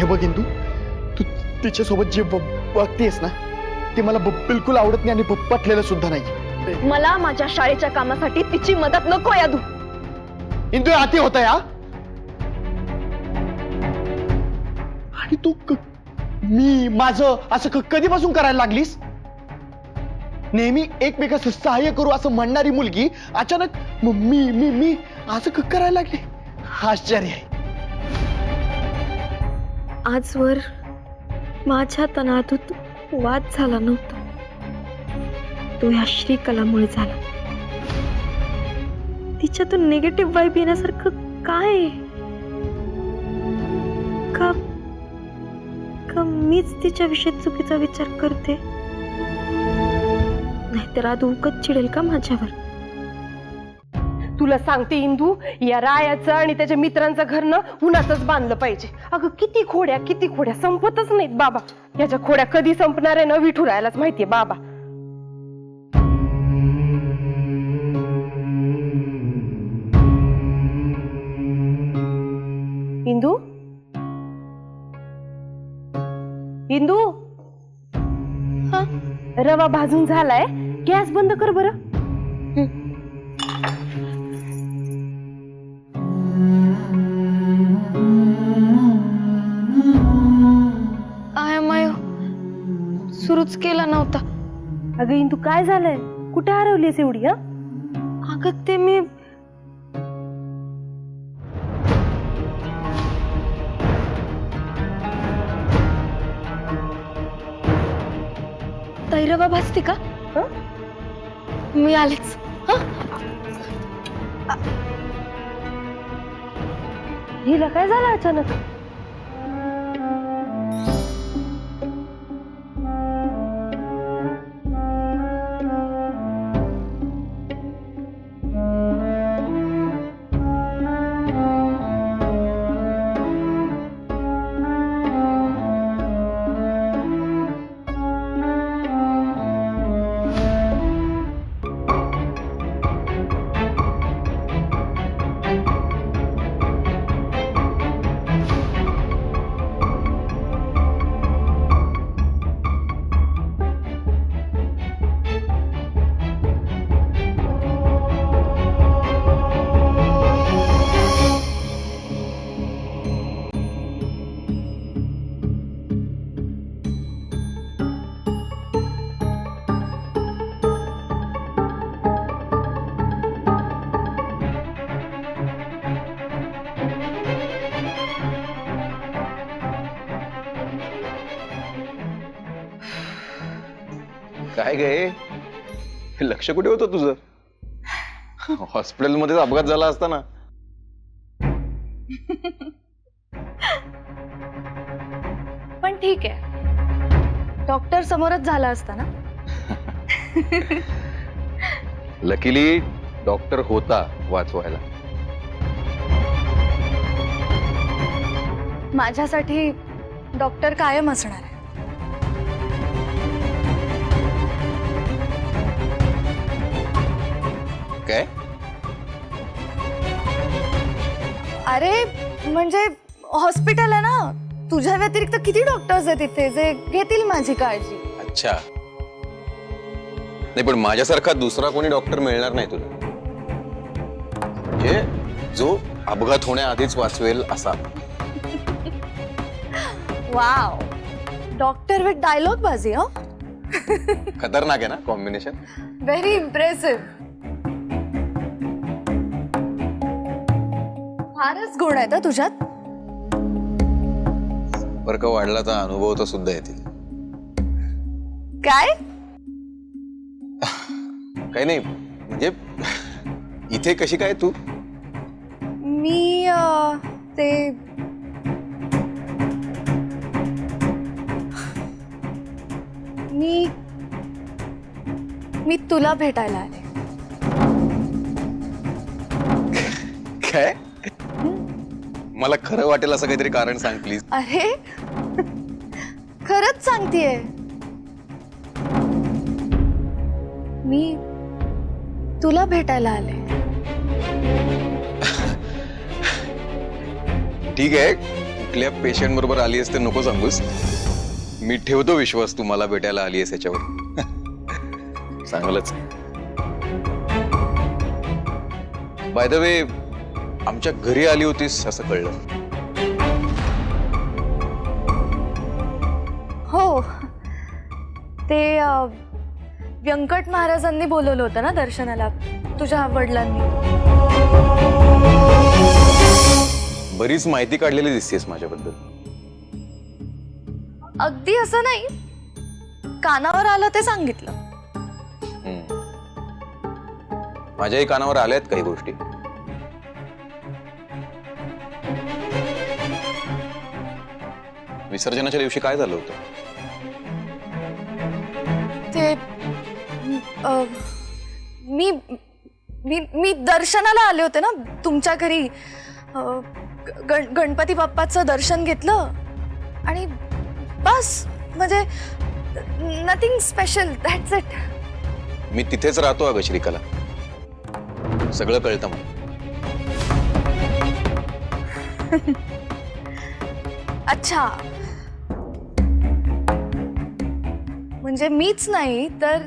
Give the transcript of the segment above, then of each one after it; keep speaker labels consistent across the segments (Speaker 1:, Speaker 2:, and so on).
Speaker 1: हे बघ इंदू, तू तिच्यासोबत जे वागतेस ना ते मला बिलकुल आवडत नाही आणि पटलेलं सुद्धा नाही.
Speaker 2: मला माझ्या शाळेच्या कामासाठी तिची मदत नको यादू.
Speaker 1: इंदू अति होत या. आणि तू मी माझं असं कधीपासून करायला लागलीस? नेहमी एकमेकांचं सहाय्य करू असं म्हणणारी मुलगी अचानक मी मी मी असं करायला लागली. आश्चर्य आहे.
Speaker 2: आजवर माझ्या तणातूत वाद झाला नव्हता, तो या श्रीकलामुळे झाला. तिच्यातून निगेटिव्ह वाईब येण्यासारखं काय आहे? का मीच तिच्याविषयी चुकीचा विचार करते? नाहीतर आदू उगत चिडेल का माझ्यावर?
Speaker 3: तुला सांगते इंदू, या रायाचं आणि त्याच्या मित्रांचं घर न उन्हातच बांधलं पाहिजे. अगं किती खोड्या संपतच नाहीत बाबा. याच्या खोड्या कधी संपणार आहे ना विठुरायालाच माहितीये बाबा. इंदू, इंदू,
Speaker 2: हा,
Speaker 3: रवा भाजून झालाय, गॅस बंद कर बरं.
Speaker 2: सुरूच केला नव्हता.
Speaker 3: अगं इंदू, काय झालंय? कुठे हरवलीस एवढी?
Speaker 2: अगं ते मी तैरवा भाजते का? मी आलेच.
Speaker 3: हिला काय झालं अचानक?
Speaker 4: काय गे, लक्ष कुठे होतं तुझं? हॉस्पिटलमध्येच अपघात झाला असता ना.
Speaker 2: पण ठीक आहे, डॉक्टर समोरच झाला असता ना.
Speaker 4: लकीली डॉक्टर होता वाचवायला.
Speaker 2: माझ्यासाठी डॉक्टर कायम असणार आहे.
Speaker 4: काय?
Speaker 2: अरे म्हणजे हॉस्पिटल आहे ना, तुझ्या व्यतिरिक्त किती डॉक्टर्स आहेत तिथे जे घेतील माझी काळजी.
Speaker 4: अच्छा, नाही पण माझ्यासारखा दुसरा कोणी डॉक्टर मिळणार नाही तुला, म्हणजे जो अपघात होण्याआधीच वाचवेल असा.
Speaker 2: वाव, डॉक्टर विथ डायलॉग बाजी. हो,
Speaker 4: खतरनाक आहे ना कॉम्बिनेशन.
Speaker 2: Very impressive. फारच गुण आहेत तुझ्यात.
Speaker 4: संपर्क वाढला तर अनुभव तर सुद्धा येतील.
Speaker 2: काय?
Speaker 4: काही नाही, म्हणजे इथे कशी काय तू?
Speaker 2: मी ते मी तुला भेटायला आले.
Speaker 4: काय? मला खरं वाटेल असं काहीतरी कारण सांग प्लीज.
Speaker 2: अरे खरंच सांगतेय, मी तुला भेटायला आले.
Speaker 4: ठीक आहे, कुठल्या पेशंट बरोबर आली आहेस ते नको सांगूस. मी ठेवतो विश्वास तू मला भेटायला आली आहेस याच्यावर. चांगलंच. बाय द वे, आमच्या घरी आली होतीस असं कळलं.
Speaker 2: हो, ते व्यंकट महाराजांनी बोलवलं होतं ना दर्शनाला, तुझ्या वडिलांनी.
Speaker 4: बरीच माहिती काढलेली दिसतेस माझ्याबद्दल.
Speaker 2: अगदी असं नाही, कानावर आलं ते सांगितलं.
Speaker 4: माझ्याही कानावर आल्यात काही गोष्टी. विसर्जनाच्या दिवशी काय झालं होतं?
Speaker 2: ते मी मी मी दर्शनाला आले होते ना तुमच्या घरी. गणपती बाप्पाचं दर्शन घेतलं आणि बस, म्हणजे नथिंग स्पेशल, दॅट्स इट.
Speaker 4: मी तिथेच राहतो अगं श्रीकला, सगळं कळतं मला.
Speaker 2: अच्छा, म्हणजे मीच नाही तर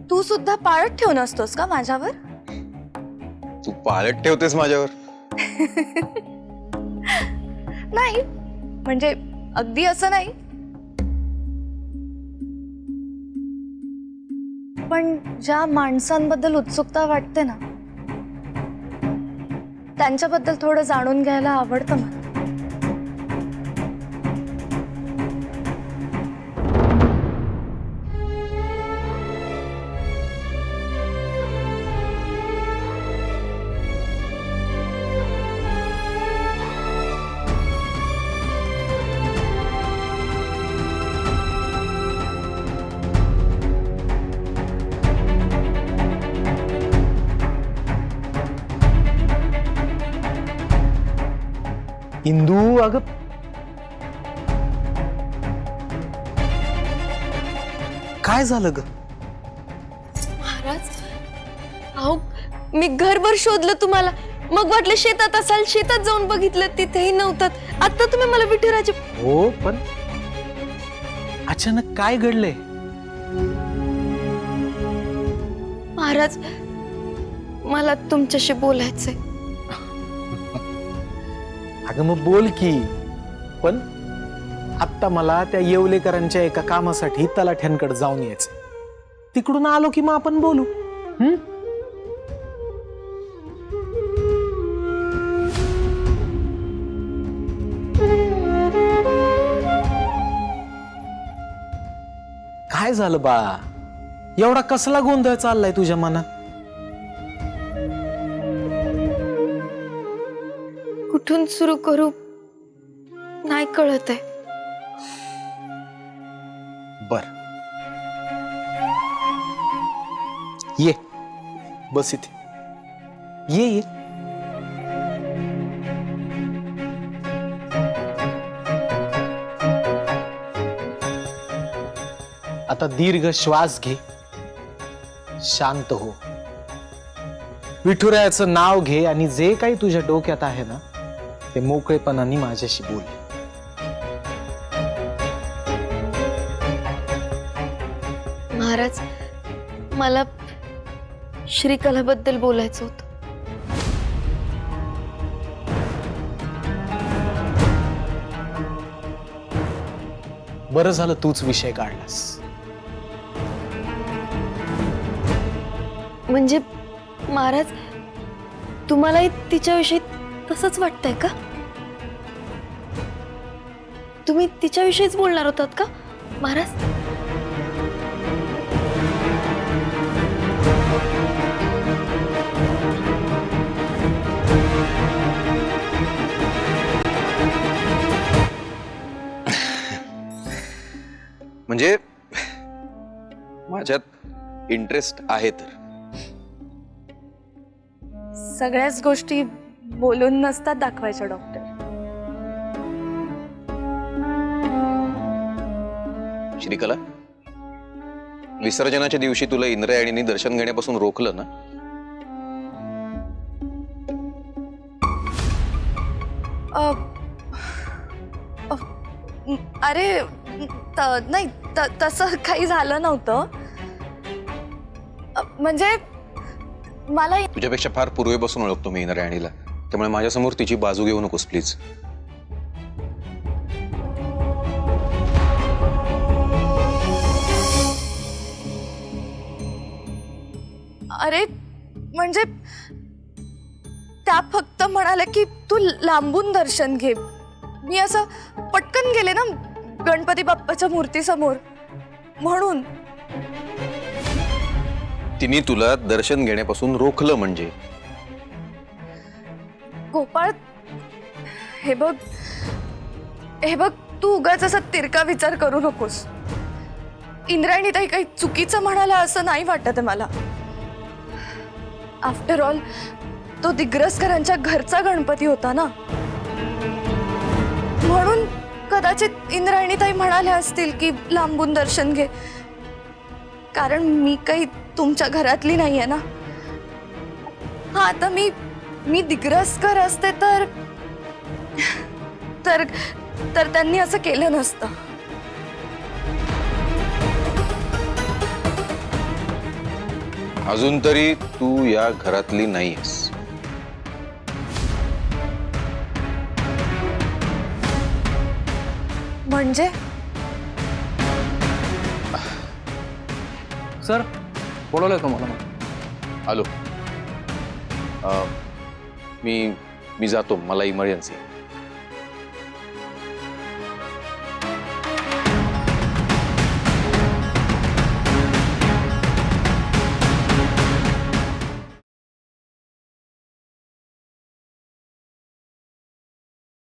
Speaker 2: तू सुद्धा पाळत ठेवून असतोस का माझ्यावर?
Speaker 4: तू पाळत ठेवतेस माझ्यावर?
Speaker 2: नाही, म्हणजे अगदी असं नाही, पण ज्या माणसांबद्दल उत्सुकता वाटते ना, त्यांच्याबद्दल थोडं जाणून घ्यायला आवडतं मला.
Speaker 1: इंदू, अगं काय झालं ग?
Speaker 5: महाराज, अहो मी घरभर शोधलं तुम्हाला, मग वाटलं शेतात असाल, शेतात जाऊन बघितलं तिथेही नव्हतात. आता तुम्ही मला विठुराजे.
Speaker 6: हो, पण अचानक काय घडलंय?
Speaker 5: महाराज, मला तुमच्याशी बोलायचंय.
Speaker 6: अगं मग बोल की, पण आत्ता मला त्या येवलेकरांच्या एका कामासाठी तलाठ्यांकडे जाऊन यायचं. तिकडून आलो की मग आपण बोलू. काय झालं बाळा? एवढा कसला गोंधळ चाललाय तुझ्या मनात?
Speaker 5: कुठून सुरू करू नाही कळत आहे.
Speaker 6: बर, ये बस इथे. ये ये. आता दीर्घ श्वास घे, शांत हो, विठुरायाचं नाव घे आणि जे काही तुझ्या डोक्यात आहे ना ते मोकळेपणाने माझ्याशी बोल.
Speaker 5: महाराज, मला श्रीकलाबद्दल बोलायचं होतं.
Speaker 6: बरं झालं तूच विषय काढलास.
Speaker 5: म्हणजे महाराज, तुम्हालाही तिच्याविषयी तसंच वाटतंय का? तुम्ही तिच्याविषयीच बोलणार होतात का महाराज?
Speaker 4: म्हणजे माझ्यात इंटरेस्ट आहे तर.
Speaker 2: सगळ्याच गोष्टी बोलून नसतात दाखवायच्या डॉक्टर.
Speaker 4: श्रीकला, विसर्जनाच्या दिवशी तुला इंद्रायणीने दर्शन घेण्यापासून रोखलं ना?
Speaker 2: अरे नाही तसं काही झालं नव्हतं. म्हणजे मला
Speaker 4: तुझ्यापेक्षा फार पूर्वीपासून ओळखतो मी इंद्रायणीला, त्यामुळे माझ्यासमोर तिची बाजू घेऊ नकोस प्लीज.
Speaker 2: अरे म्हणजे त्या फक्त म्हणाल्या की तू लांबून दर्शन घे. मी असं पटकन गेले ना गणपती बाप्पाच्या मूर्तीसमोर, म्हणून.
Speaker 4: तिने तुला दर्शन घेण्यापासून रोखलं म्हणजे?
Speaker 2: गोपाळ, हे बघ तू उगाच असा तिरका विचार करू नकोस. इंद्रायणी ताई काही चुकीचं म्हणाला असं नाही वाटत आहे मला. आफ्टर ऑल तो दिग्रसकरांच्या घरचा गणपती होता ना, म्हणून कदाचित इंद्रायणी ताई म्हणाल्या असतील की लांबून दर्शन घे. कारण मी काही तुमच्या घरातली नाहीये ना. हा, आता मी दिग्रसकर असते तर तर तर त्यांनी असं केलं नसतं.
Speaker 4: अजून तरी तू या घरातली नाहीस.
Speaker 2: म्हणजे
Speaker 7: सर बोलवलंय तुम्हाला?
Speaker 4: आलो. मी जातो, मला इमर्जन्सी.